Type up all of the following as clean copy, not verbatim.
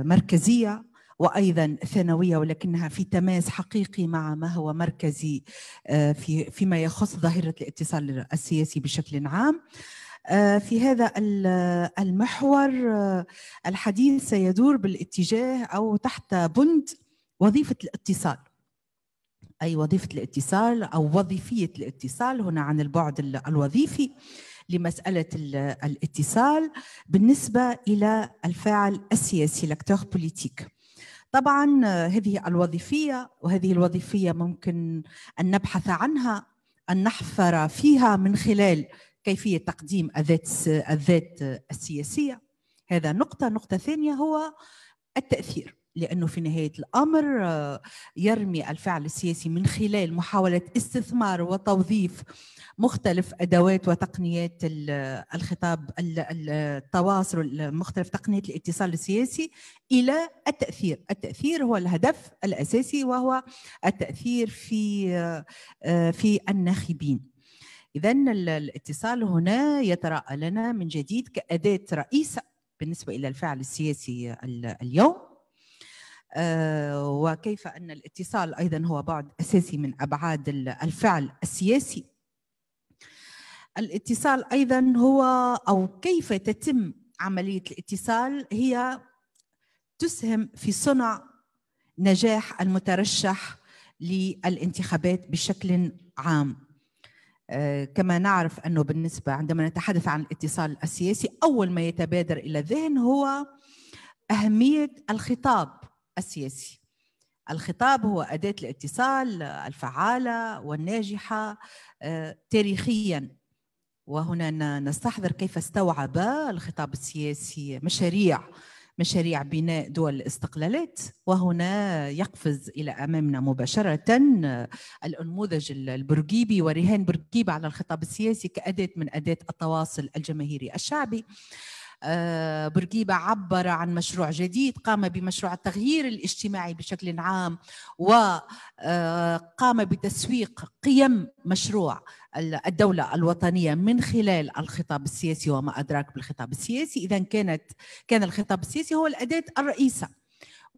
مركزية وأيضا ثانوية، ولكنها في تماس حقيقي مع ما هو مركزي فيما يخص ظاهرة الاتصال السياسي بشكل عام. في هذا المحور الحديث سيدور بالاتجاه أو تحت بند وظيفة الاتصال، أي وظيفة الاتصال أو وظيفية الاتصال هنا عن البعد الوظيفي لمسألة الاتصال بالنسبة إلى الفاعل السياسي l'acteur politique. طبعا هذه الوظيفية، وهذه الوظيفية ممكن أن نبحث عنها، أن نحفر فيها من خلال كيفية تقديم الذات السياسية. هذا نقطة ثانية هو التأثير، لأنه في نهاية الأمر يرمي الفعل السياسي من خلال محاولة استثمار وتوظيف مختلف أدوات وتقنيات الخطاب التواصل، مختلف تقنيات الاتصال السياسي إلى التأثير. التأثير هو الهدف الأساسي، وهو التأثير في الناخبين. إذن الاتصال هنا يتراءى لنا من جديد كأداة رئيسة بالنسبة إلى الفعل السياسي اليوم، وكيف أن الاتصال أيضا هو بعد أساسي من أبعاد الفعل السياسي. الاتصال أيضا هو، أو كيف تتم عملية الاتصال، هي تسهم في صنع نجاح المترشح للانتخابات بشكل عام. كما نعرف أنه بالنسبة عندما نتحدث عن الاتصال السياسي أول ما يتبادر إلى الذهن هو أهمية الخطاب السياسي. الخطاب هو أداة الاتصال الفعالة والناجحة تاريخياً، وهنا نستحضر كيف استوعب الخطاب السياسي مشاريع بناء دول الاستقلالات. وهنا يقفز إلى أمامنا مباشرة الأنموذج البورقيبي ورهان بورقيبة على الخطاب السياسي كأداة من أداة التواصل الجماهيري الشعبي. بورقيبة عبر عن مشروع جديد، قام بمشروع التغيير الاجتماعي بشكل عام، وقام بتسويق قيم مشروع الدولة الوطنية من خلال الخطاب السياسي وما أدراك بالخطاب السياسي. إذن كان الخطاب السياسي هو الأداة الرئيسة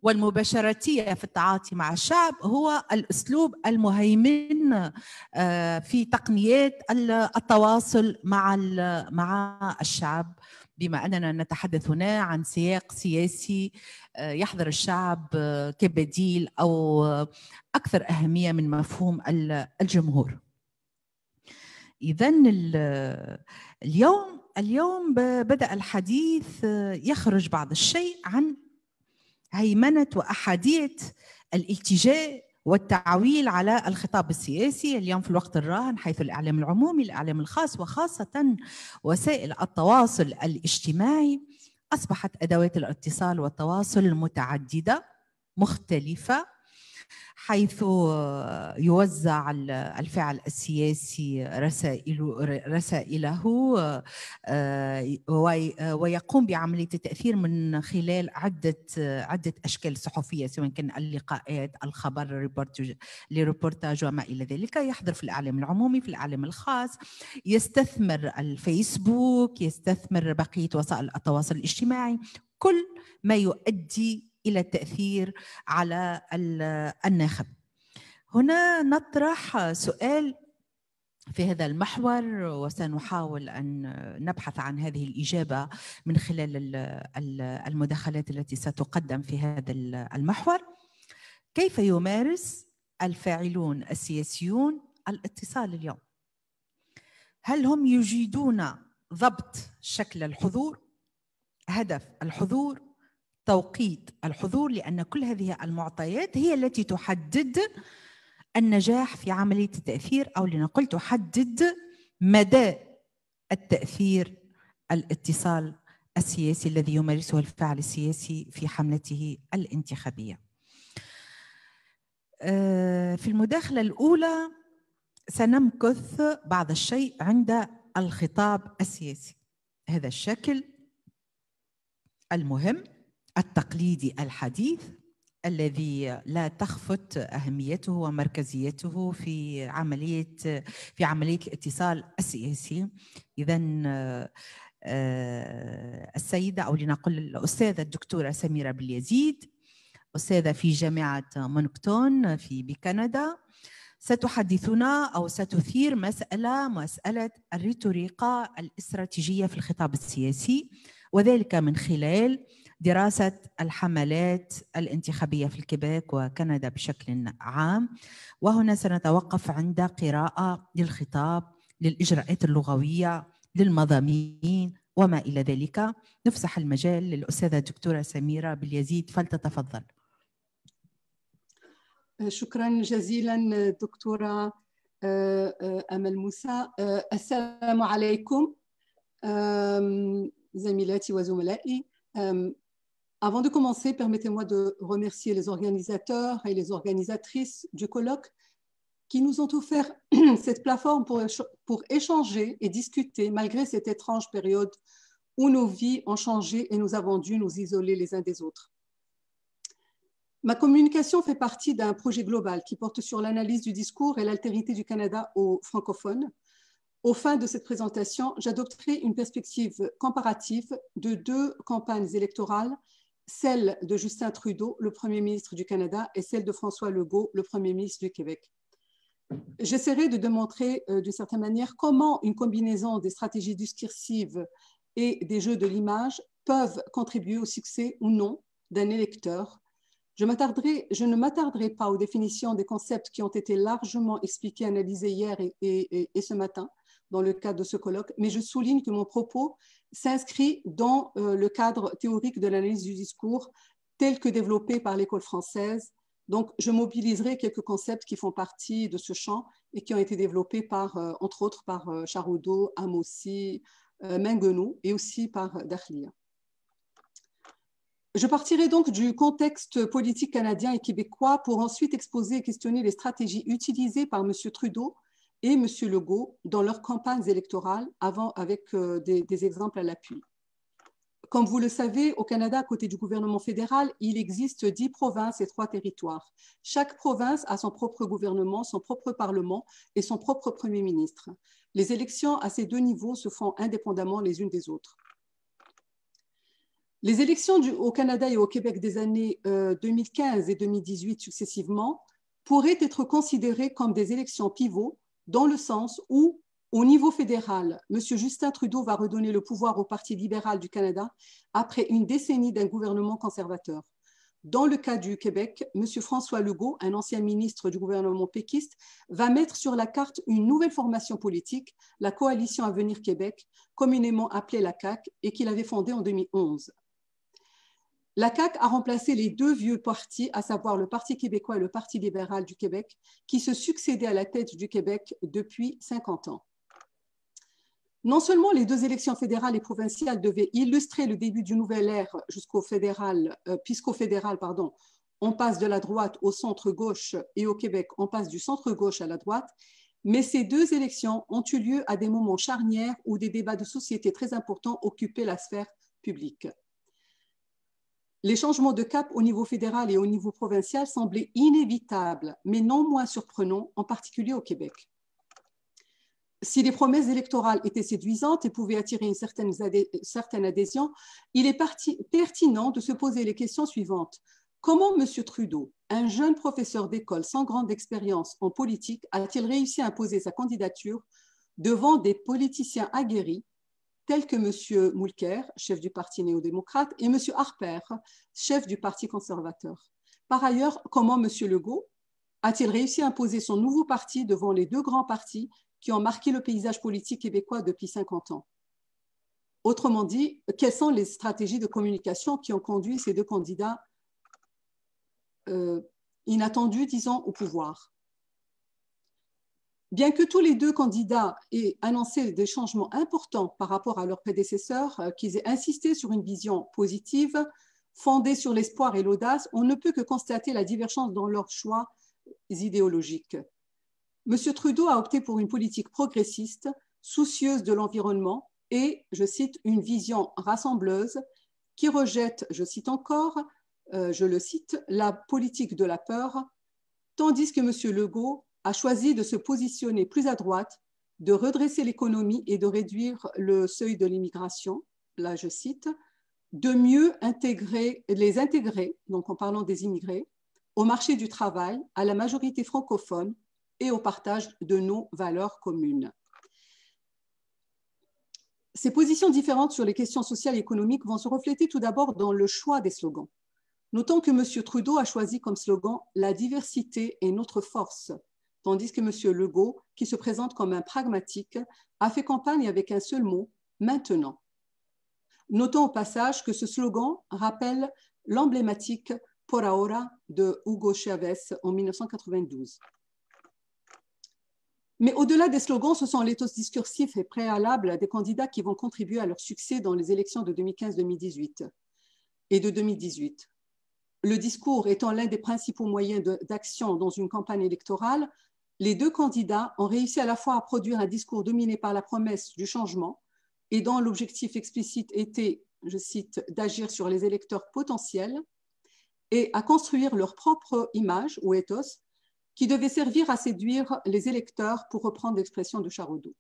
والمباشرتية في التعاطي مع الشعب، هو الأسلوب المهيمن في تقنيات التواصل مع الشعب، بما أننا نتحدث هنا عن سياق سياسي يحضر الشعب كبديل أو أكثر أهمية من مفهوم الجمهور. إذن اليوم بدأ الحديث يخرج بعض الشيء عن هيمنة وأحادية الالتجاء والتعويل على الخطاب السياسي اليوم في الوقت الراهن، حيث الإعلام العمومي، الإعلام الخاص، وخاصة وسائل التواصل الاجتماعي أصبحت أدوات الاتصال والتواصل متعددة مختلفة، حيث يوزع الفعل السياسي رسائله ويقوم بعملية التأثير من خلال عدة أشكال صحفية، سواء كان اللقاءات، الخبر، الريبورتاج وما إلى ذلك. يحضر في الإعلام العمومي، في الإعلام الخاص، يستثمر الفيسبوك، يستثمر بقية وسائل التواصل الاجتماعي، كل ما يؤدي إلى التأثير على الناخب. هنا نطرح سؤال في هذا المحور، وسنحاول أن نبحث عن هذه الإجابة من خلال المداخلات التي ستقدم في هذا المحور. كيف يمارس الفاعلون السياسيون الاتصال اليوم؟ هل هم يجيدون ضبط شكل الحضور، هدف الحضور، توقيت الحضور؟ لأن كل هذه المعطيات هي التي تحدد النجاح في عملية التأثير، أو لنقل تحدد مدى التأثير الاتصال السياسي الذي يمارسه الفاعل السياسي في حملته الانتخابية. في المداخلة الأولى سنمكث بعض الشيء عند الخطاب السياسي، هذا الشكل المهم التقليدي الحديث الذي لا تخفت أهميته ومركزيته في عملية الاتصال السياسي. إذن السيدة أو لنقل الأستاذة الدكتورة سميرة باليزيد، أستاذة في جامعة مونكتون بكندا. ستحدثنا أو ستثير مسألة الريتوريقا الاستراتيجية في الخطاب السياسي، وذلك من خلال دراسة الحملات الانتخابية في الكيبيك وكندا بشكل عام. وهنا سنتوقف عند قراءة للخطاب، للإجراءات اللغوية، للمضامين وما إلى ذلك. نفسح المجال للأستاذة الدكتورة سميرة باليزيد، فلتتفضل. شكرا جزيلا دكتورة أمل موسى. السلام عليكم زميلاتي وزملائي. Avant de commencer, permettez-moi de remercier les organisateurs et les organisatrices du colloque qui nous ont offert cette plateforme pour échanger et discuter malgré cette étrange période où nos vies ont changé et nous avons dû nous isoler les uns des autres. Ma communication fait partie d'un projet global qui porte sur l'analyse du discours et l'altérité du Canada aux francophones. Au fin de cette présentation, j'adopterai une perspective comparative de deux campagnes électorales, celle de Justin Trudeau, le Premier ministre du Canada, et celle de François Legault, le Premier ministre du Québec. J'essaierai de démontrer d'une certaine manière comment une combinaison des stratégies discursives et des jeux de l'image peuvent contribuer au succès ou non d'un électeur. Je ne m'attarderai pas aux définitions des concepts qui ont été largement expliqués, analysés hier et ce matin dans le cadre de ce colloque, mais je souligne que mon propos s'inscrit dans le cadre théorique de l'analyse du discours tel que développé par l'école française. Donc, je mobiliserai quelques concepts qui font partie de ce champ et qui ont été développés entre autres par Charudo, Amossi, Mengenou et aussi par Dakhlia. Je partirai donc du contexte politique canadien et québécois pour ensuite exposer et questionner les stratégies utilisées par M. Trudeau et M. Legault dans leurs campagnes électorales, avec des exemples à l'appui. Comme vous le savez, au Canada, à côté du gouvernement fédéral, il existe 10 provinces et 3 territoires. Chaque province a son propre gouvernement, son propre parlement et son propre premier ministre. Les élections à ces deux niveaux se font indépendamment les unes des autres. Les élections au Canada et au Québec des années 2015 et 2018 successivement pourraient être considérées comme des élections pivots dans le sens où, au niveau fédéral, M. Justin Trudeau va redonner le pouvoir au Parti libéral du Canada après une décennie d'un gouvernement conservateur. Dans le cas du Québec, M. François Legault, un ancien ministre du gouvernement péquiste, va mettre sur la carte une nouvelle formation politique, la Coalition Avenir Québec, communément appelée la CAQ, et qu'il avait fondée en 2011. La CAQ a remplacé les deux vieux partis, à savoir le Parti québécois et le Parti libéral du Québec, qui se succédaient à la tête du Québec depuis 50 ans. Non seulement les deux élections fédérales et provinciales devaient illustrer le début d'une nouvelle ère puisqu'au fédéral, on passe de la droite au centre-gauche et au Québec, on passe du centre-gauche à la droite, mais ces deux élections ont eu lieu à des moments charnières où des débats de société très importants occupaient la sphère publique. Les changements de cap au niveau fédéral et au niveau provincial semblaient inévitables, mais non moins surprenants, en particulier au Québec. Si les promesses électorales étaient séduisantes et pouvaient attirer une certaine adhésion, il est pertinent de se poser les questions suivantes. Comment M. Trudeau, un jeune professeur d'école sans grande expérience en politique, a-t-il réussi à imposer sa candidature devant des politiciens aguerris tels que M. Mulcair, chef du Parti néo-démocrate, et M. Harper, chef du Parti conservateur? Par ailleurs, comment M. Legault a-t-il réussi à imposer son nouveau parti devant les deux grands partis qui ont marqué le paysage politique québécois depuis 50 ans? Autrement dit, quelles sont les stratégies de communication qui ont conduit ces deux candidats inattendus, disons, au pouvoir? Bien que tous les deux candidats aient annoncé des changements importants par rapport à leurs prédécesseurs, qu'ils aient insisté sur une vision positive, fondée sur l'espoir et l'audace, on ne peut que constater la divergence dans leurs choix idéologiques. M. Trudeau a opté pour une politique progressiste, soucieuse de l'environnement et, je cite, une vision rassembleuse qui rejette, je cite encore, je le cite, la politique de la peur, tandis que M. Legault a choisi de se positionner plus à droite, de redresser l'économie et de réduire le seuil de l'immigration, là je cite, de mieux les intégrer, donc en parlant des immigrés, au marché du travail, à la majorité francophone et au partage de nos valeurs communes. Ces positions différentes sur les questions sociales et économiques vont se refléter tout d'abord dans le choix des slogans. Notons que M. Trudeau a choisi comme slogan « La diversité est notre force », tandis que M. Legault, qui se présente comme un pragmatique, a fait campagne avec un seul mot, « maintenant ». Notons au passage que ce slogan rappelle l'emblématique « Por ahora » de Hugo Chávez en 1992. Mais au-delà des slogans, ce sont l'éthos discursif et préalable des candidats qui vont contribuer à leur succès dans les élections de 2015-2018 et de 2018. Le discours étant l'un des principaux moyens d'action dans une campagne électorale, les deux candidats ont réussi à la fois à produire un discours dominé par la promesse du changement et dont l'objectif explicite était, je cite, d'agir sur les électeurs potentiels et à construire leur propre image ou ethos qui devait servir à séduire les électeurs, pour reprendre l'expression de Charoudou,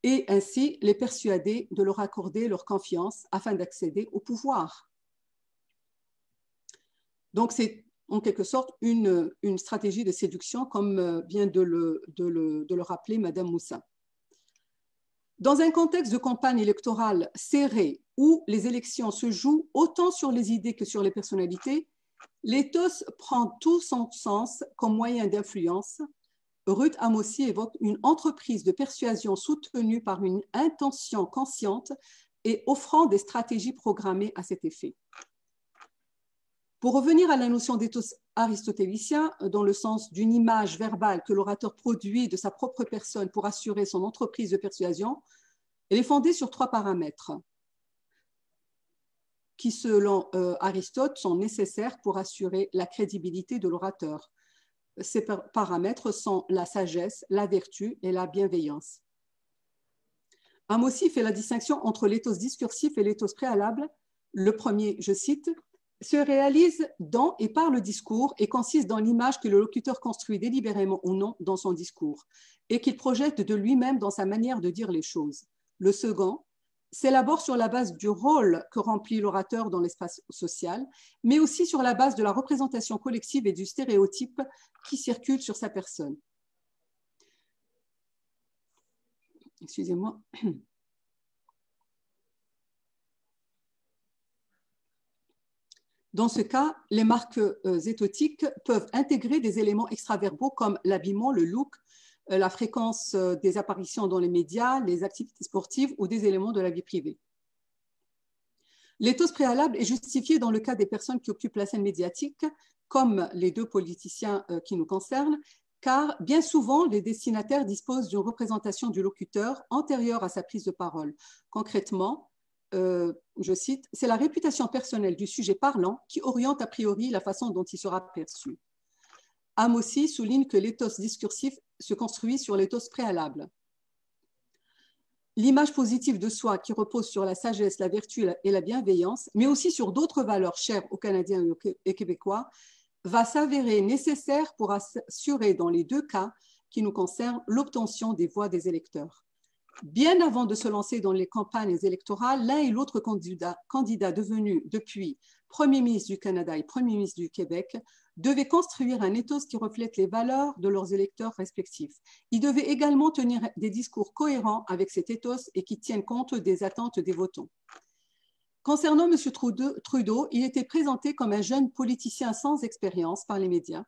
et ainsi les persuader de leur accorder leur confiance afin d'accéder au pouvoir. Donc, c'est en quelque sorte une stratégie de séduction, comme vient de le rappeler Madame Moussa. Dans un contexte de campagne électorale serrée où les élections se jouent autant sur les idées que sur les personnalités, l'éthos prend tout son sens comme moyen d'influence. Ruth Ahmossi évoque une entreprise de persuasion soutenue par une intention consciente et offrant des stratégies programmées à cet effet. Pour revenir à la notion d'éthos aristotélicien, dans le sens d'une image verbale que l'orateur produit de sa propre personne pour assurer son entreprise de persuasion, elle est fondée sur 3 paramètres qui, selon Aristote, sont nécessaires pour assurer la crédibilité de l'orateur. Ces paramètres sont la sagesse, la vertu et la bienveillance. Ahmossi fait la distinction entre l'éthos discursif et l'éthos préalable. Le premier, je cite, se réalise dans et par le discours et consiste dans l'image que le locuteur construit délibérément ou non dans son discours et qu'il projette de lui-même dans sa manière de dire les choses. Le second s'élabore sur la base du rôle que remplit l'orateur dans l'espace social, mais aussi sur la base de la représentation collective et du stéréotype qui circule sur sa personne. Excusez-moi. Dans ce cas, les marques éthotiques peuvent intégrer des éléments extraverbaux comme l'habillement, le look, la fréquence des apparitions dans les médias, les activités sportives ou des éléments de la vie privée. L'éthos préalable est justifié dans le cas des personnes qui occupent la scène médiatique, comme les 2 politiciens qui nous concernent, car bien souvent, les destinataires disposent d'une représentation du locuteur antérieure à sa prise de parole. Concrètement, je cite, « c'est la réputation personnelle du sujet parlant qui oriente a priori la façon dont il sera perçu ». Ahmossi souligne que l'éthos discursif se construit sur l'éthos préalable. L'image positive de soi qui repose sur la sagesse, la vertu et la bienveillance, mais aussi sur d'autres valeurs chères aux Canadiens et Québécois, va s'avérer nécessaire pour assurer dans les 2 cas qui nous concernent l'obtention des voix des électeurs. Bien avant de se lancer dans les campagnes électorales, l'un et l'autre candidat devenus depuis Premier ministre du Canada et Premier ministre du Québec devaient construire un ethos qui reflète les valeurs de leurs électeurs respectifs. Ils devaient également tenir des discours cohérents avec cet ethos et qui tiennent compte des attentes des votants. Concernant M. Trudeau, il était présenté comme un jeune politicien sans expérience par les médias,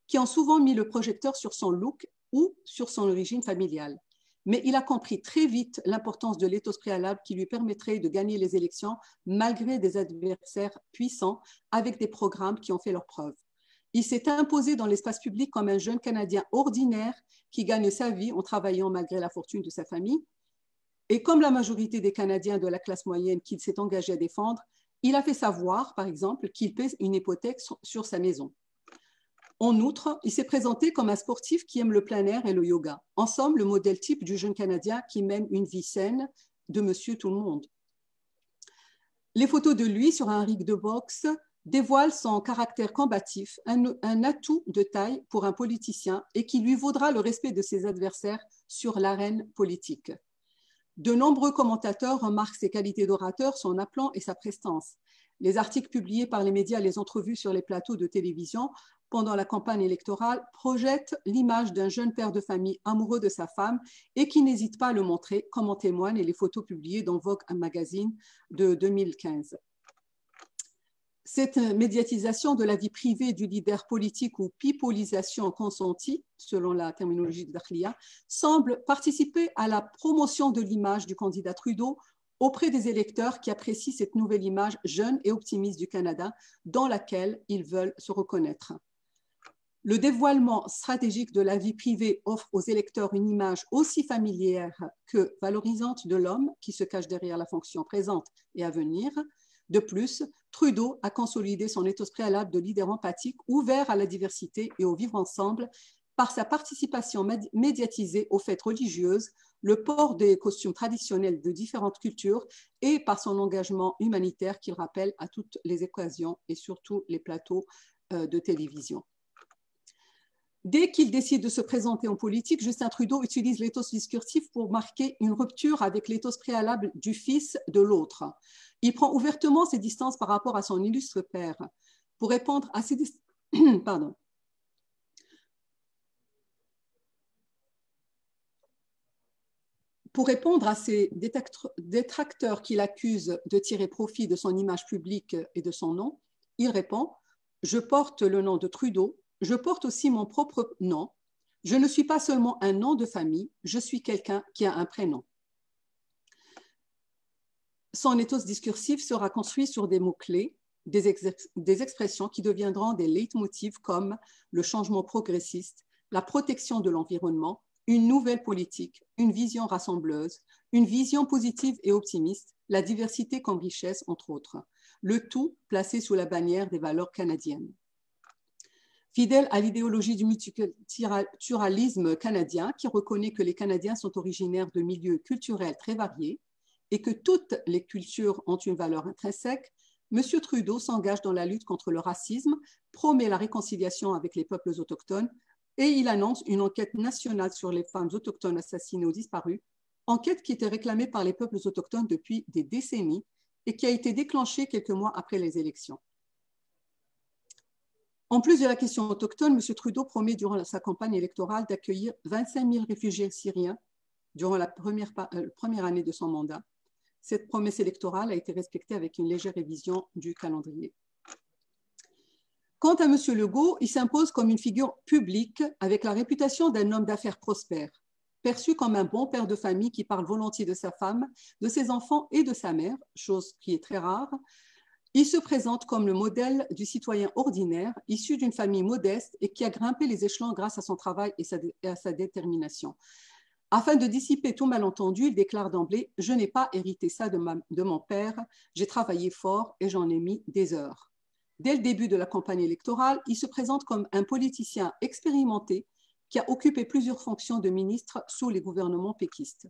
qui ont souvent mis le projecteur sur son look ou sur son origine familiale. Mais il a compris très vite l'importance de l'éthos préalable qui lui permettrait de gagner les élections malgré des adversaires puissants avec des programmes qui ont fait leurs preuves. Il s'est imposé dans l'espace public comme un jeune Canadien ordinaire qui gagne sa vie en travaillant malgré la fortune de sa famille. Et comme la majorité des Canadiens de la classe moyenne qu'il s'est engagé à défendre, il a fait savoir, par exemple, qu'il paie une hypothèque sur sa maison. En outre, il s'est présenté comme un sportif qui aime le plein air et le yoga. En somme, le modèle type du jeune Canadien qui mène une vie saine de monsieur tout le monde. Les photos de lui sur un ring de boxe dévoile son caractère combatif, un atout de taille pour un politicien et qui lui vaudra le respect de ses adversaires sur l'arène politique. De nombreux commentateurs remarquent ses qualités d'orateur, son aplomb et sa prestance. Les articles publiés par les médias et les entrevues sur les plateaux de télévision pendant la campagne électorale projettent l'image d'un jeune père de famille amoureux de sa femme et qui n'hésite pas à le montrer, comme en témoignent les photos publiées dans Vogue Magazine de 2015. Cette médiatisation de la vie privée du leader politique ou pipolisation consentie, selon la terminologie de Dakhlia, semble participer à la promotion de l'image du candidat Trudeau auprès des électeurs qui apprécient cette nouvelle image jeune et optimiste du Canada dans laquelle ils veulent se reconnaître. Le dévoilement stratégique de la vie privée offre aux électeurs une image aussi familière que valorisante de l'homme qui se cache derrière la fonction présente et à venir. De plus, Trudeau a consolidé son ethos préalable de leader empathique, ouvert à la diversité et au vivre ensemble par sa participation médiatisée aux fêtes religieuses, le port des costumes traditionnels de différentes cultures et par son engagement humanitaire qu'il rappelle à toutes les occasions et surtout les plateaux de télévision. Dès qu'il décide de se présenter en politique, Justin Trudeau utilise l'éthos discursif pour marquer une rupture avec l'éthos préalable du fils de l'autre. Il prend ouvertement ses distances par rapport à son illustre père. Pour répondre à ses Pour répondre à ces détracteurs qui l'accusent de tirer profit de son image publique et de son nom, il répond « Je porte le nom de Trudeau, je porte aussi mon propre nom. Je ne suis pas seulement un nom de famille, je suis quelqu'un qui a un prénom. » Son ethos discursif sera construit sur des mots-clés, des expressions qui deviendront des leitmotifs comme le changement progressiste, la protection de l'environnement, une nouvelle politique, une vision rassembleuse, une vision positive et optimiste, la diversité comme richesse, entre autres. Le tout placé sous la bannière des valeurs canadiennes. Fidèle à l'idéologie du multiculturalisme canadien qui reconnaît que les Canadiens sont originaires de milieux culturels très variés et que toutes les cultures ont une valeur intrinsèque, M. Trudeau s'engage dans la lutte contre le racisme, promet la réconciliation avec les peuples autochtones et il annonce une enquête nationale sur les femmes autochtones assassinées ou disparues, enquête qui était réclamée par les peuples autochtones depuis des décennies et qui a été déclenchée quelques mois après les élections. En plus de la question autochtone, M. Trudeau promet durant sa campagne électorale d'accueillir 25 000 réfugiés syriens durant la première année de son mandat. Cette promesse électorale a été respectée avec une légère révision du calendrier. Quant à M. Legault, il s'impose comme une figure publique avec la réputation d'un homme d'affaires prospère, perçu comme un bon père de famille qui parle volontiers de sa femme, de ses enfants et de sa mère, chose qui est très rare. Il se présente comme le modèle du citoyen ordinaire, issu d'une famille modeste et qui a grimpé les échelons grâce à son travail et à sa détermination. Afin de dissiper tout malentendu, il déclare d'emblée « Je n'ai pas hérité ça de mon père, j'ai travaillé fort et j'en ai mis des heures ». Dès le début de la campagne électorale, il se présente comme un politicien expérimenté qui a occupé plusieurs fonctions de ministre sous les gouvernements péquistes.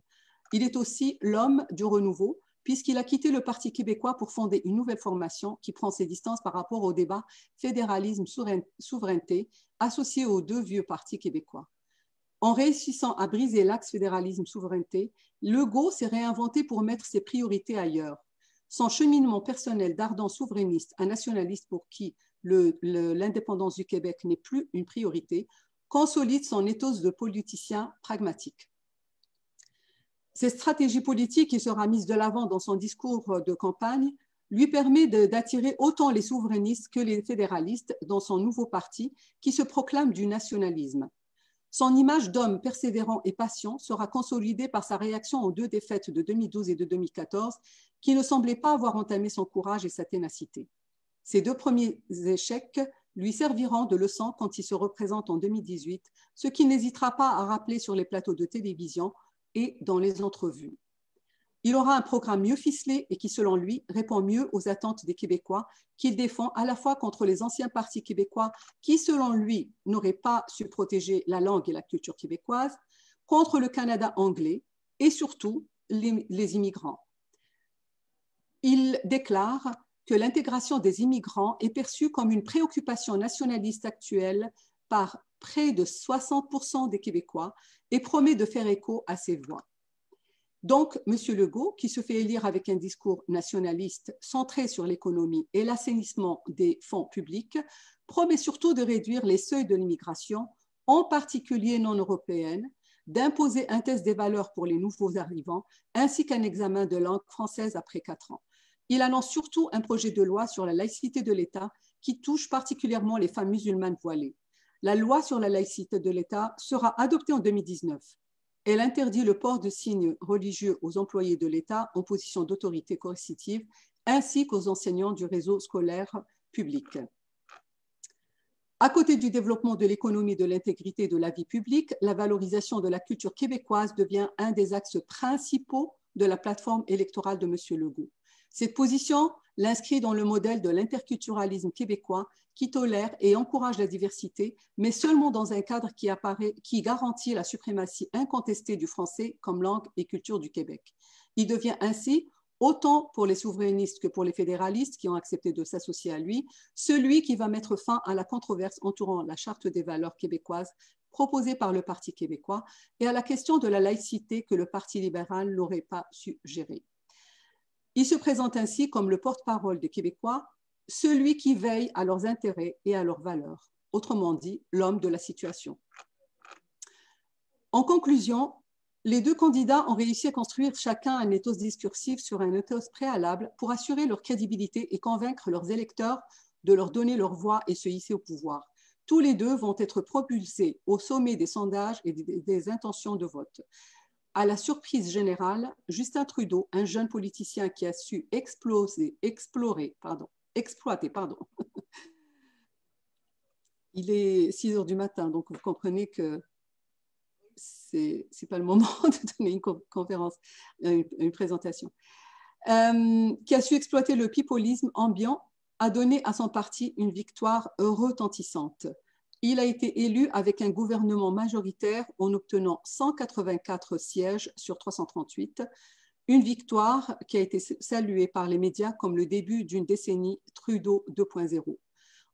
Il est aussi l'homme du renouveau, puisqu'il a quitté le Parti québécois pour fonder une nouvelle formation qui prend ses distances par rapport au débat fédéralisme-souveraineté associé aux deux vieux partis québécois. En réussissant à briser l'axe fédéralisme-souveraineté, Legault s'est réinventé pour mettre ses priorités ailleurs. Son cheminement personnel d'ardent souverainiste à nationaliste pour qui l'indépendance du Québec n'est plus une priorité, consolide son ethos de politicien pragmatique. Cette stratégie politique qui sera mise de l'avant dans son discours de campagne lui permet d'attirer autant les souverainistes que les fédéralistes dans son nouveau parti qui se proclame du nationalisme. Son image d'homme persévérant et patient sera consolidée par sa réaction aux deux défaites de 2012 et de 2014 qui ne semblaient pas avoir entamé son courage et sa ténacité. Ces deux premiers échecs lui serviront de leçon quand il se représente en 2018, ce qu'il n'hésitera pas à rappeler sur les plateaux de télévision et dans les entrevues. Il aura un programme mieux ficelé et qui, selon lui, répond mieux aux attentes des Québécois qu'il défend à la fois contre les anciens partis québécois qui, selon lui, n'auraient pas su protéger la langue et la culture québécoise, contre le Canada anglais et surtout les immigrants. Il déclare que l'intégration des immigrants est perçue comme une préoccupation nationaliste actuelle par près de 60% des Québécois et promet de faire écho à ces voix. Donc, M. Legault, qui se fait élire avec un discours nationaliste centré sur l'économie et l'assainissement des fonds publics, promet surtout de réduire les seuils de l'immigration, en particulier non européenne, d'imposer un test des valeurs pour les nouveaux arrivants, ainsi qu'un examen de langue française après 4 ans. Il annonce surtout un projet de loi sur la laïcité de l'État qui touche particulièrement les femmes musulmanes voilées. La loi sur la laïcité de l'État sera adoptée en 2019. Elle interdit le port de signes religieux aux employés de l'État en position d'autorité coercitive, ainsi qu'aux enseignants du réseau scolaire public. À côté du développement de l'économie, de l'intégrité et de la vie publique, la valorisation de la culture québécoise devient un des axes principaux de la plateforme électorale de M. Legault. Cette position l'inscrit dans le modèle de l'interculturalisme québécois qui tolère et encourage la diversité, mais seulement dans un cadre qui garantit la suprématie incontestée du français comme langue et culture du Québec. Il devient ainsi, autant pour les souverainistes que pour les fédéralistes qui ont accepté de s'associer à lui, celui qui va mettre fin à la controverse entourant la Charte des valeurs québécoises proposée par le Parti québécois et à la question de la laïcité que le Parti libéral n'aurait pas su gérer. Il se présente ainsi comme le porte-parole des Québécois, celui qui veille à leurs intérêts et à leurs valeurs, autrement dit, l'homme de la situation. En conclusion, les deux candidats ont réussi à construire chacun un ethos discursif sur un ethos préalable pour assurer leur crédibilité et convaincre leurs électeurs de leur donner leur voix et se hisser au pouvoir. Tous les deux vont être propulsés au sommet des sondages et des intentions de vote. À la surprise générale, Justin Trudeau, un jeune politicien qui a su exploiter. Il est 6 heures du matin, donc vous comprenez que c'est pas le moment de donner une conférence, une présentation. Qui a su exploiter le pipolisme ambiant, a donné à son parti une victoire retentissante. Il a été élu avec un gouvernement majoritaire en obtenant 184 sièges sur 338, une victoire qui a été saluée par les médias comme le début d'une décennie Trudeau 2.0,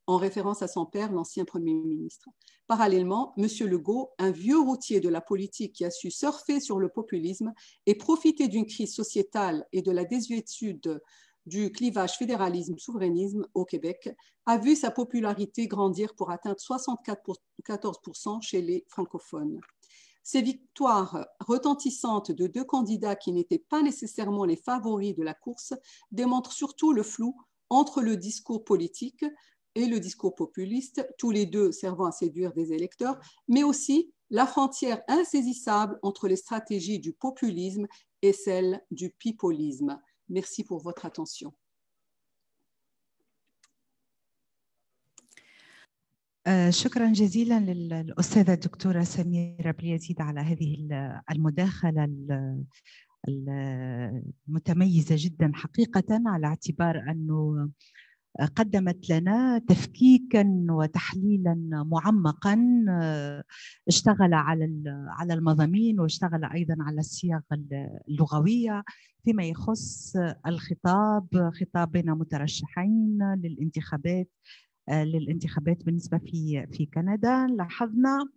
en référence à son père, l'ancien Premier ministre. Parallèlement, M. Legault, un vieux routier de la politique qui a su surfer sur le populisme et profiter d'une crise sociétale et de la désuétude du clivage fédéralisme-souverainisme au Québec, a vu sa popularité grandir pour atteindre 74% chez les francophones. Ces victoires retentissantes de deux candidats qui n'étaient pas nécessairement les favoris de la course démontrent surtout le flou entre le discours politique et le discours populiste, tous les deux servant à séduire des électeurs, mais aussi la frontière insaisissable entre les stratégies du populisme et celles du pipolisme. Merci pour votre attention. شكرا جزيلا للأستاذة الدكتورة سميرة بليزيد على هذه المداخلة المتميزة جدا حقيقة، على اعتبار أنه قدمت لنا تفكيكا وتحليلا معمقا، اشتغل على المضامين واشتغل أيضا على الصيغ اللغوية فيما يخص الخطاب، خطاب بين مترشحين للانتخابات بالنسبة في كندا. لاحظنا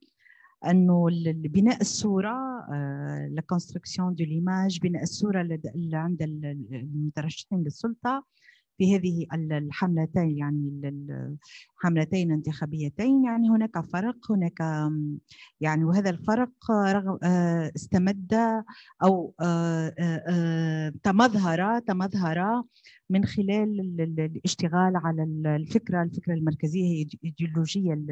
أنه بناء الصورة، la construction de l'image، بناء الصورة اللي عند المترشحين للسلطة في هذه الحملتين، يعني الحملتين انتخابيتين، يعني هناك فرق، هناك يعني وهذا الفرق استمد أو تمظهر من خلال الاشتغال على الفكرة المركزية، هي الإيديولوجية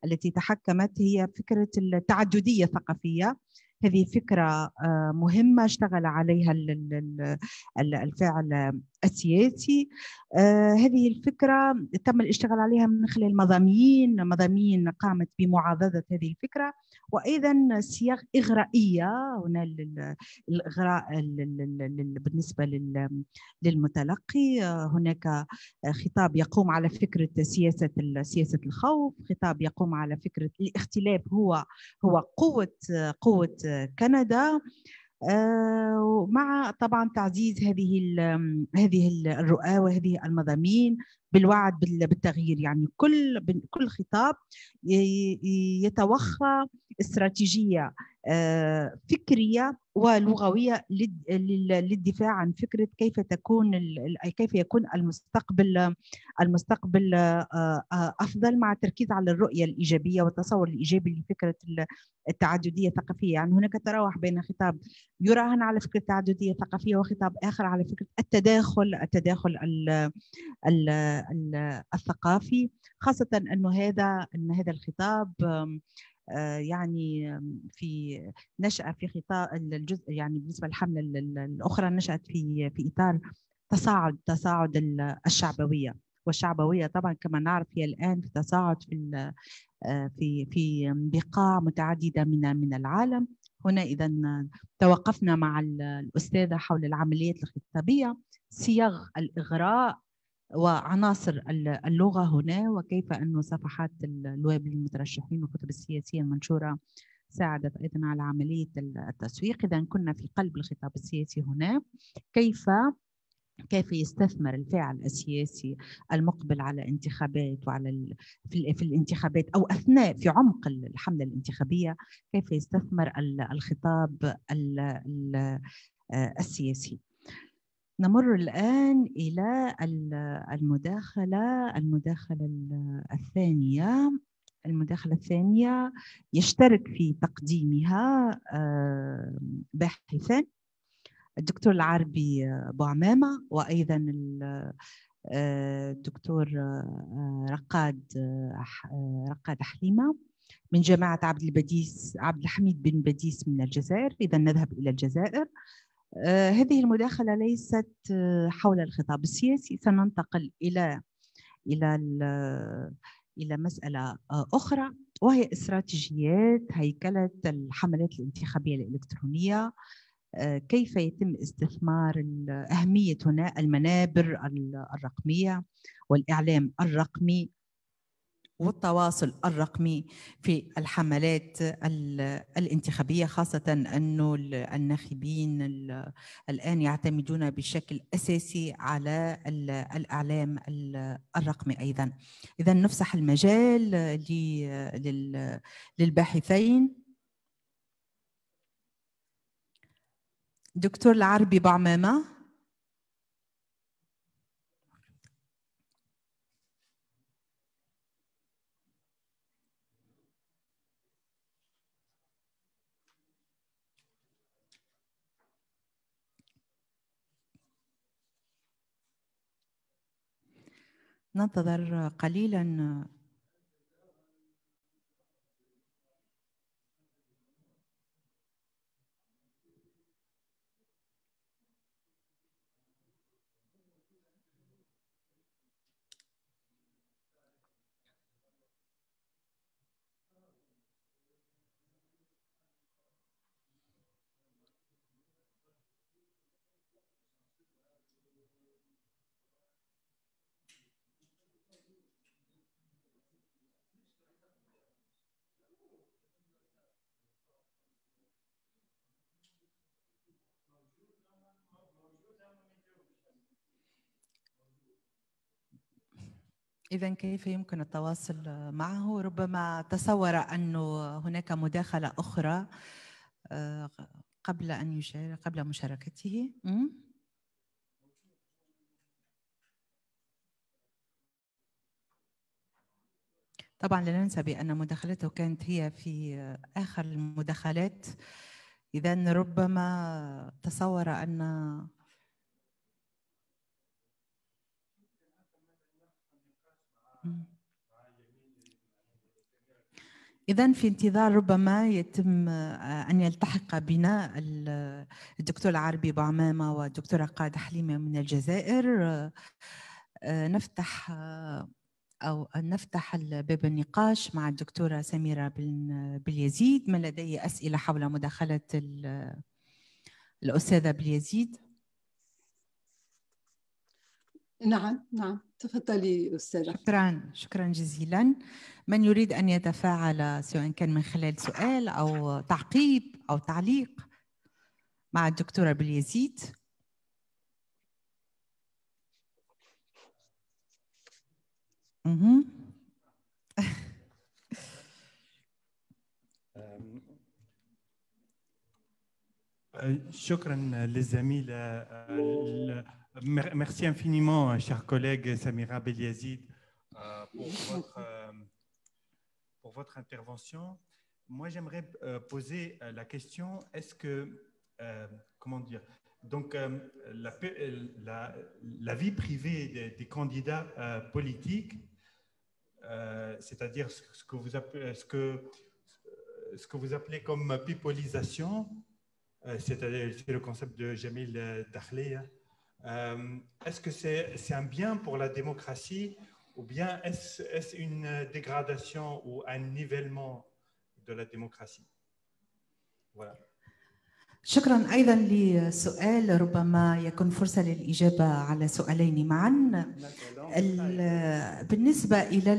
التي تحكمت، هي فكرة التعددية الثقافية. هذه فكرة مهمة اشتغل عليها الفاعل السياسي. هذه الفكرة تم الاشتغال عليها من خلال مضامين قامت بمعاضدة هذه الفكرة، وأيضا صيغ إغرائية. هنا الإغراء بالنسبة للمتلقي، هناك خطاب يقوم على فكرة سياسة الخوف، خطاب يقوم على فكرة الاختلاف هو قوة كندا. ومع طبعا تعزيز هذه الرؤى وهذه المضامين بالوعد بالتغيير. يعني كل خطاب يتوخى استراتيجية فكرية ولغوية للدفاع عن فكرة كيف يكون المستقبل أفضل، مع التركيز على الرؤية الإيجابية والتصور الإيجابي لفكرة التعددية الثقافية. يعني هناك تراوح بين خطاب يراهن على فكرة التعددية الثقافية وخطاب آخر على فكرة التداخل الثقافي، خاصة أن هذا الخطاب يعني نشأ في خطاب الجزء، يعني بالنسبة للحملة الأخرى نشأت في إطار تصاعد الشعبوية، والشعبوية طبعا كما نعرف هي الآن في تصاعد في بقاع متعددة من العالم. هنا إذا توقفنا مع الأستاذة حول العمليات الخطابية، صيغ الإغراء وعناصر اللغة هنا، وكيف أن صفحات الويب للمترشحين والكتب السياسية المنشورة ساعدت أيضا على عملية التسويق. إذا كنا في قلب الخطاب السياسي هنا، كيف يستثمر الفاعل السياسي المقبل على انتخابات وعلى في الانتخابات أو أثناء في عمق الحملة الانتخابية، كيف يستثمر الخطاب السياسي. نمر الآن إلى المداخلة الثانية. المداخلة الثانية يشترك في تقديمها باحثان، الدكتور العربي بوعمامة وأيضا الدكتور رقاد حليمة من جامعة عبد الحميد بن بديس من الجزائر. إذا نذهب إلى الجزائر. هذه المداخلة ليست حول الخطاب السياسي، سننتقل إلى مسألة أخرى، وهي استراتيجيات هيكلة الحملات الانتخابية الإلكترونية. كيف يتم استثمار أهمية هنا المنابر الرقمية والإعلام الرقمي والتواصل الرقمي في الحملات الانتخابية، خاصة أن الناخبين الآن يعتمدون بشكل أساسي على الإعلام الرقمي أيضا. إذا نفسح المجال للباحثين. دكتور العربي بوعمامة. ننتظر قليلا. إذن كيف يمكن التواصل معه؟ ربما تصور أنه هناك مداخلة أخرى قبل مشاركته. طبعا لا ننسى بأن مداخلته كانت هي في آخر المداخلات، إذن ربما تصور أن إذن في انتظار ربما يتم أن يلتحق بنا الدكتور العربي بوعمامة والدكتورة رقاد حليمة من الجزائر. نفتح باب النقاش مع الدكتورة سميرة باليزيد. من لديه أسئلة حول مداخلة الأستاذة باليزيد؟ نعم تفضلي أستاذة. شكرا جزيلا. من يريد أن يتفاعل سواء كان من خلال سؤال أو تعقيب أو تعليق؟ مع الدكتورة باليزيد. شكرا للزميلة. Merci infiniment, chers collègues Samira Beliazid, pour votre intervention. Moi, j'aimerais poser la question, est-ce que, comment dire, donc la vie privée des candidats politiques, c'est-à-dire ce que vous appelez comme pipolisation, c'est le concept de Jamil Dakhliya. Est-ce que c'est un bien pour la démocratie ou bien est-ce une dégradation ou un nivellement de la démocratie? Voilà. شكرا أيضا لسؤال ربما يكون فرصة للإجابة على سؤالين معا. بالنسبة إلى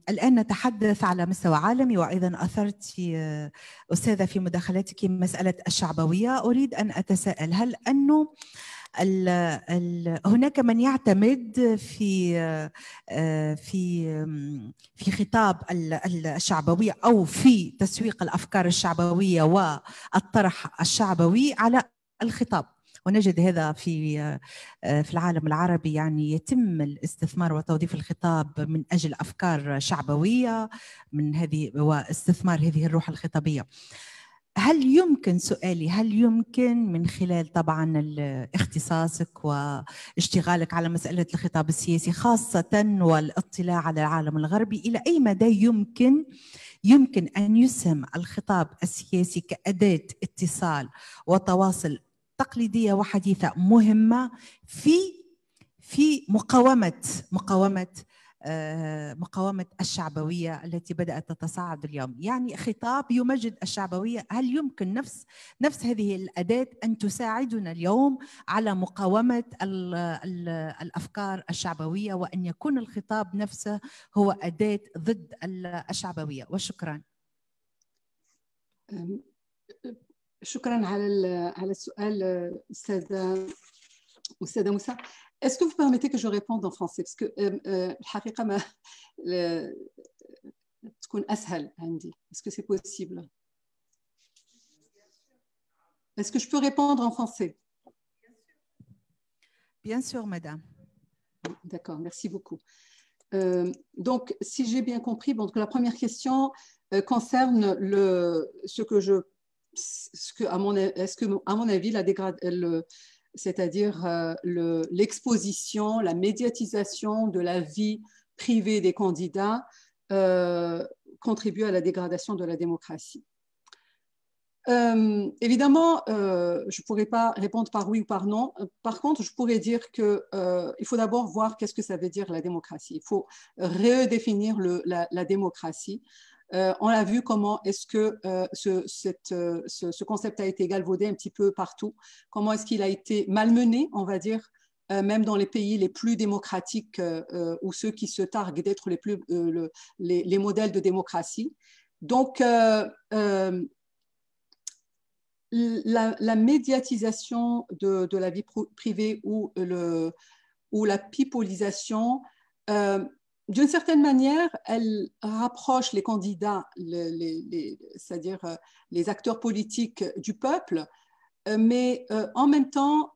الآن نتحدث على مستوى عالمي، وأيضا أثرت أستاذة في مداخلتك مسألة الشعبوية. أريد أن أتساءل، هل أنه هناك من يعتمد في خطاب الشعبوية أو في تسويق الأفكار الشعبوية والطرح الشعبوي على الخطاب؟ ونجد هذا في العالم العربي، يعني يتم الاستثمار وتوظيف الخطاب من أجل أفكار شعبوية من هذه واستثمار هذه الروح الخطابية. هل يمكن، سؤالي، هل يمكن من خلال طبعا اختصاصك واشتغالك على مسألة الخطاب السياسي خاصة والاطلاع على العالم الغربي، إلى أي مدى يمكن أن يسهم الخطاب السياسي كأداة اتصال وتواصل تقليدية وحديثة مهمة في مقاومة الشعبوية التي بدأت تتصاعد اليوم؟ يعني خطاب يمجد الشعبوية، هل يمكن نفس هذه الأداة أن تساعدنا اليوم على مقاومة الأفكار الشعبوية، وأن يكون الخطاب نفسه هو أداة ضد الشعبوية؟ وشكرا. شكرا على السؤال أستاذة موسى. Est-ce que vous permettez que je réponde en français? Parce que الحقيقة ما تكون أسهل عندي. Est-ce que c'est possible? Est-ce que je peux répondre en français? Bien sûr, madame. D'accord, merci beaucoup. Donc, si j'ai bien compris, bon, donc la première question concerne à mon avis, c'est-à-dire l'exposition, la médiatisation de la vie privée des candidats contribue à la dégradation de la démocratie. Évidemment, je ne pourrais pas répondre par oui ou par non. Par contre, je pourrais dire qu'il faut d'abord voir qu'est-ce que ça veut dire la démocratie. Il faut redéfinir la démocratie. On a vu comment est-ce que ce concept a été galvaudé un petit peu partout, comment est-ce qu'il a été malmené, on va dire, même dans les pays les plus démocratiques ou ceux qui se targuent d'être les modèles de démocratie. Donc, la médiatisation de la vie privée ou la pipolisation, d'une certaine manière, elle rapproche les candidats, c'est-à-dire les acteurs politiques du peuple, mais en même temps,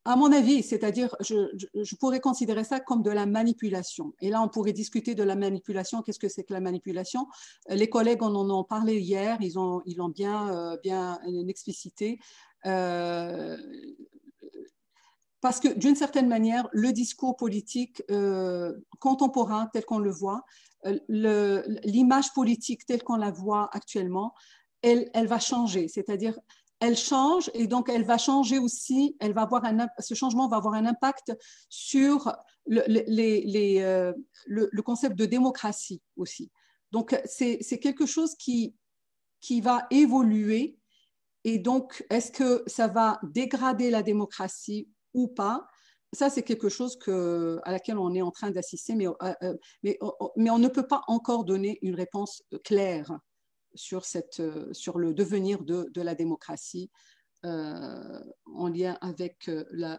à mon avis, c'est-à-dire, je pourrais considérer ça comme de la manipulation. Et là, on pourrait discuter de la manipulation. Qu'est-ce que c'est que la manipulation? Les collègues en ont parlé hier, ils l'ont bien explicité. Parce que d'une certaine manière, le discours politique contemporain tel qu'on le voit, l'image politique telle qu'on la voit actuellement, elle va changer. C'est-à-dire, elle change et donc elle va changer aussi, ce changement va avoir un impact sur le concept de démocratie aussi. Donc, c'est quelque chose qui va évoluer. Et donc, est-ce que ça va dégrader la démocratie ou pas? Ça, c'est quelque chose à laquelle on est en train d'assister, mais on ne peut pas encore donner une réponse claire sur le devenir de la démocratie en lien avec la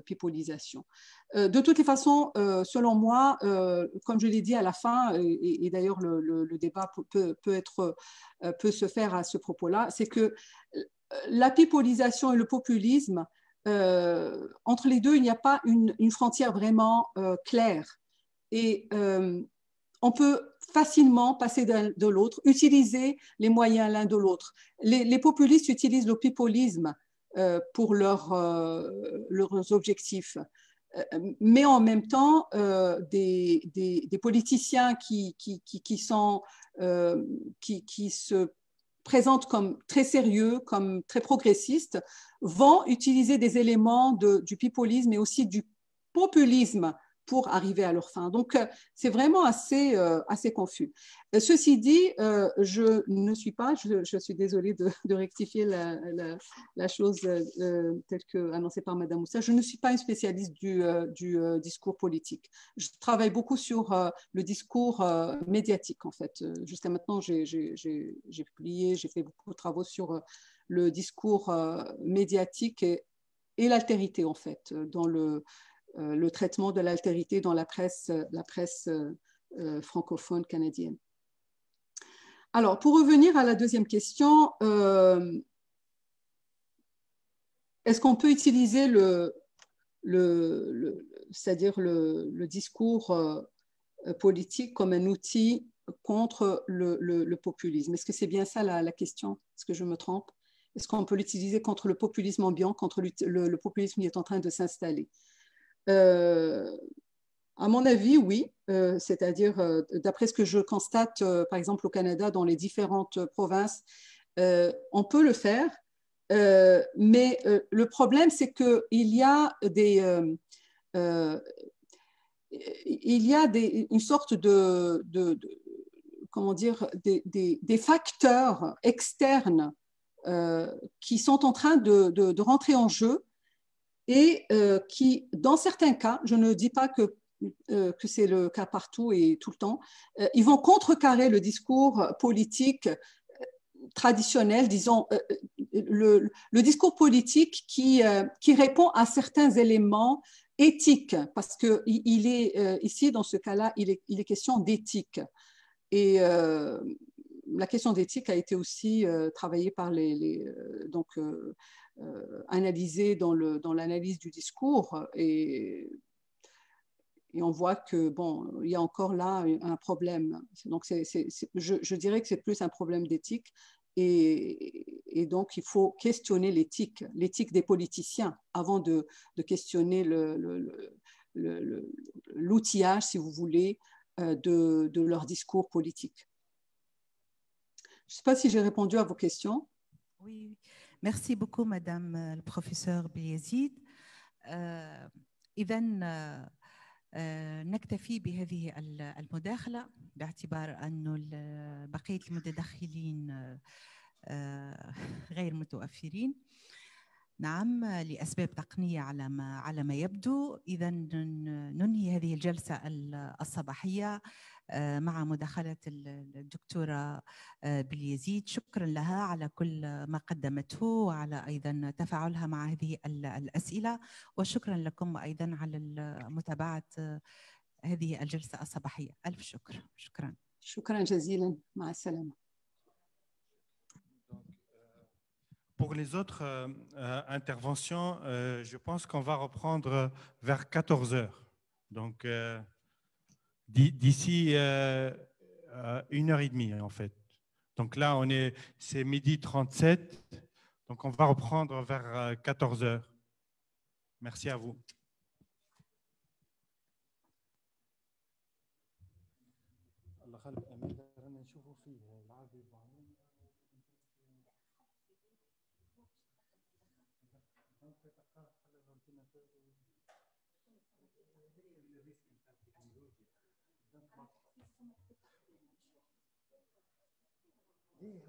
pipolisation. De toutes les façons, selon moi, comme je l'ai dit à la fin, et d'ailleurs le débat peut se faire à ce propos-là, c'est que la pipolisation et le populisme, entre les deux, il n'y a pas une frontière vraiment claire. Et on peut facilement passer de l'autre, utiliser les moyens l'un de l'autre. Les populistes utilisent le pipolisme pour leurs objectifs. Mais en même temps, des politiciens qui se présentent comme très sérieux, comme très progressistes, vont utiliser des éléments du pipolisme et aussi du populisme pour arriver à leur fin. Donc, c'est vraiment assez confus. Ceci dit, je ne suis pas, je suis désolée de rectifier la chose telle que annoncée par Madame Moussa, je ne suis pas une spécialiste du discours politique. Je travaille beaucoup sur le discours médiatique, en fait. Jusqu'à maintenant, j'ai publié, j'ai fait beaucoup de travaux sur le discours médiatique et l'altérité, en fait, dans le traitement de l'altérité dans la presse francophone canadienne. Alors, pour revenir à la deuxième question, est-ce qu'on peut utiliser c'est-à-dire le discours politique comme un outil contre le populisme? Est-ce que c'est bien ça la question? Est-ce que je me trompe? Est-ce qu'on peut l'utiliser contre le populisme ambiant, contre le populisme qui est en train de s'installer? À mon avis, oui. C'est-à-dire, d'après ce que je constate, par exemple, au Canada, dans les différentes provinces, on peut le faire. Mais le problème, c'est qu'il y a une sorte comment dire, des facteurs externes qui sont en train de rentrer en jeu et qui, dans certains cas, je ne dis pas que c'est le cas partout et tout le temps, ils vont contrecarrer le discours politique traditionnel, disons, le discours politique qui répond à certains éléments éthiques, parce que ici, dans ce cas-là, il est question d'éthique. Et la question d'éthique a été aussi travaillée par analysée dans l'analyse du discours, et on voit que bon, il y a encore là un problème. Donc je dirais que c'est plus un problème d'éthique, et donc il faut questionner l'éthique des politiciens avant de questionner l'outillage, si vous voulez, de leur discours politique. Je ne sais pas si j'ai répondu à vos questions. Oui, merci beaucoup, Madame le professeur Bilyazid. إذن نكتفي بهذه المداخلة باعتبار أن بقية المتدخلين غير متوفرين. نعم، لأسباب تقنية على ما يبدو. إذا ننهي هذه الجلسة الصباحية مع مداخلة الدكتورة بليزيد. شكرا لها على كل ما قدمته وعلى أيضا تفاعلها مع هذه الأسئلة، وشكرا لكم أيضا على متابعة هذه الجلسة الصباحية. ألف شكر. شكرا جزيلا. مع السلامة. Pour les autres interventions, je pense qu'on va reprendre vers 14 heures. Donc, d'ici 1h30 en fait. Donc là, c'est 12h37. Donc on va reprendre vers 14 heures. Merci à vous.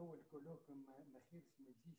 هو الكلوك ما خيرش ما يجيش